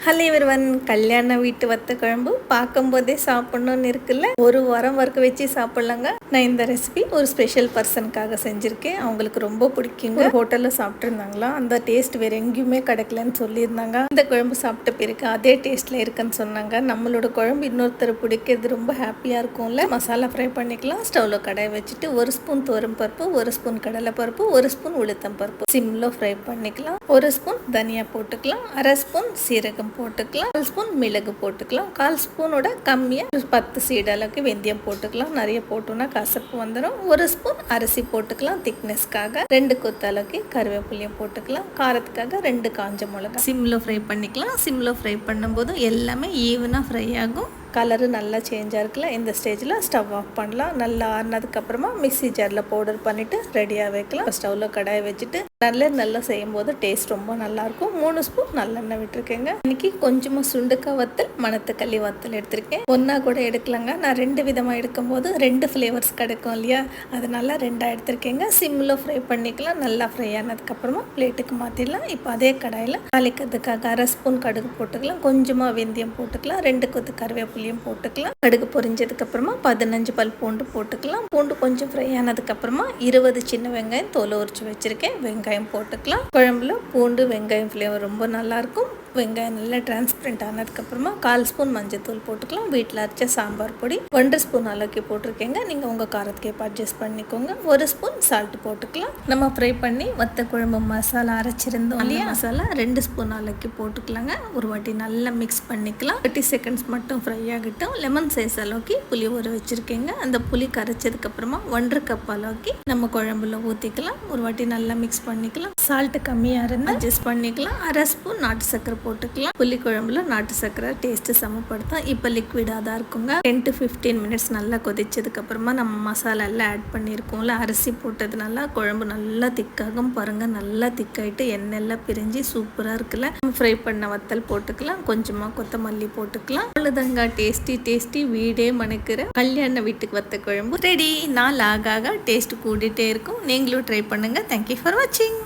Hello everyone, கல்யாண வீட்டு வத்த குழம்பு பார்க்கும்போதே சாப்பிட்ணுன்னு இருக்குல்ல. ஒரு வாரம் வறுக்க வச்சு சாப்பிட்லாங்க. நான் இந்த ரெசிபி ஒரு ஸ்பெஷல் பர்சனுக்காக செஞ்சுருக்கேன். அவங்களுக்கு ரொம்ப பிடிக்குங்க. ஒரு ஹோட்டலில் சாப்பிட்ருந்தாங்களா, அந்த டேஸ்ட் வேறு எங்கேயுமே கிடைக்கலன்னு சொல்லியிருந்தாங்க. இந்த குழம்பு சாப்பிட்ட பிறகு அதே டேஸ்ட்டில் இருக்குன்னு சொன்னாங்க. நம்மளோட குழம்பு இன்னொருத்தர் பிடிக்கிறது ரொம்ப ஹாப்பியாக இருக்கும்ல. மசாலா ஃப்ரை பண்ணிக்கலாம். ஸ்டவ்வில் கடாய் வச்சுட்டு 1 ஸ்பூன் துவரம் பருப்பு, 1 ஸ்பூன் கடலை பருப்பு, 1 ஸ்பூன் உளுத்தம் பருப்பு சிம்மில் ஃப்ரை பண்ணிக்கலாம். 1 ஸ்பூன் தனியா போட்டுக்கலாம். 1/2 ஸ்பூன் சீரகம் போட்டுக்கலாம். 1 ஸ்பூன் மிளகு போட்டுக்கலாம். 1/4 ஸ்பூனோட கம்மியாக 10 சீடு அளவுக்கு வெந்தயம் போட்டுக்கலாம். நிறைய போட்டோம்னா கசப்பு வந்துடும். 1 ஸ்பூன் அரிசி போட்டுக்கலாம் திக்னஸ்க்காக. 2 கொத்து அளவுக்கு கருவேப்பிலையும் போட்டுக்கலாம். காரத்துக்காக 2 காஞ்ச மிளகாய். சிம்மில் ஃப்ரை பண்ணிக்கலாம். சிம்மில் ஃப்ரை பண்ணும்போது எல்லாமே ஈவனாக ஃப்ரை ஆகும். கலரு நல்லா சேஞ்சாக இருக்குல்ல. இந்த ஸ்டேஜில் ஸ்டவ் ஆஃப் பண்ணலாம். நல்லா ஆறினதுக்கப்புறமா மிக்ஸி ஜாரில் பவுடர் பண்ணிவிட்டு ரெடியாக வைக்கலாம். ஸ்டவ்வில் கடாயை வச்சுட்டு நல்லா செய்யும் போது டேஸ்ட் ரொம்ப நல்லாயிருக்கும். 3 ஸ்பூன் நல்லெண்ணெய் விட்டுருக்கேங்க. இன்னைக்கு கொஞ்சமாக சுண்டுக்காய் வத்தல், மணத்தக்காளி வத்தல் எடுத்திருக்கேன். ஒன்றா கூட எடுக்கலாங்க. நான் 2 விதமாக எடுக்கும்போது 2 ஃப்ளேவர்ஸ் கிடைக்கும் இல்லையா, அதனால 2 எடுத்திருக்கேங்க. சிம்மில் ஃப்ரை பண்ணிக்கலாம். நல்லா ஃப்ரை ஆனதுக்கப்புறமா பிளேட்டுக்கு மாற்றிடலாம். இப்போ அதே கடாயில் தாளிக்கிறதுக்காக 1/2 ஸ்பூன் கடுகு போட்டுக்கலாம். கொஞ்சமாக வெந்தயம் போட்டுக்கலாம். 2 கொத்து கருவேப்பிலையும் போட்டுக்கலாம். கடுகு பொரிஞ்சதுக்கப்புறமா 15 பல் பூண்டு போட்டுக்கலாம். பூண்டு கொஞ்சம் ஃப்ரை ஆனதுக்கப்புறமா 20 சின்ன வெங்காயம் தோலை உரிச்சு வச்சுருக்கேன். வெங்காயம் போட்டுக்கலாம். குழம்புல பூண்டு வெங்காயம் ஃப்ளேவர் ரொம்ப நல்லாயிருக்கும். வெங்காயம் நல்லா டிரான்ஸ்பரண்ட் ஆனதுக்கப்புறமா 1/4 ஸ்பூன் மஞ்சத்தூள் போட்டுக்கலாம். வீட்டில் அரைச்ச சாம்பார் பொடி 1 ஸ்பூன் அளவுக்கு போட்டிருக்கேங்க. நீங்கள் உங்கள் காரத்துக்கு அட்ஜஸ்ட் பண்ணிக்கோங்க. 1 ஸ்பூன் சால்ட் போட்டுக்கலாம். நம்ம ஃப்ரை பண்ணி வத்த குழம்பு மசாலா அரைச்சிருந்தோம் இல்லையா, மசாலா 2 ஸ்பூன் அளவுக்கு போட்டுக்கலாங்க. ஒரு வாட்டி நல்லா மிக்ஸ் பண்ணிக்கலாம். 30 செகண்ட்ஸ் மட்டும் ஃப்ரை ஆகிட்டோம். லெமன் சைஸ் அளவுக்கு புளி ஊற வச்சுருக்கேங்க. அந்த புளி கரைச்சதுக்கப்புறமா 1/2 கப் அளவுக்கு நம்ம குழம்புல ஊற்றிக்கலாம். ஒரு வாட்டி நல்லா மிக்ஸ் பண்ணிக்கலாம். சால்ட்டு கம்மியாக இருந்தால் அட்ஜஸ்ட் பண்ணிக்கலாம். 1/2 ஸ்பூன் நாட்டு சக்கரை போட்டுக்கலாம். புளி குழம்புல நாட்டு சக்கரை டேஸ்ட்டு சமப்படுத்தும். இப்போ லிக்விடாக தான் இருக்குங்க. 10 to 15 மினிட்ஸ் நல்லா கொதிச்சதுக்கப்புறமா நம்ம மசாலா எல்லாம் ஆட் பண்ணியிருக்கோம்ல, அரிசி போட்டதுனால குழம்பு நல்லா திக்காகும். பாருங்கள், நல்லா திக்காயிட்டு எண்ணெய் எல்லாம் பிரிஞ்சு சூப்பராக இருக்குல்ல. நம்ம ஃப்ரை பண்ண வத்தல் போட்டுக்கலாம். கொஞ்சமாக கொத்தமல்லி போட்டுக்கலாம். அவ்வளோதாங்க, டேஸ்டி வீடே மணக்கிற கல்யாண வீட்டுக்கு வத்த குழம்பு ரெடி. நாள் ஆக டேஸ்ட் கூடிட்டே இருக்கும். நீங்களும் ட்ரை பண்ணுங்கள். தேங்க்யூ ஃபார் வாட்சிங்.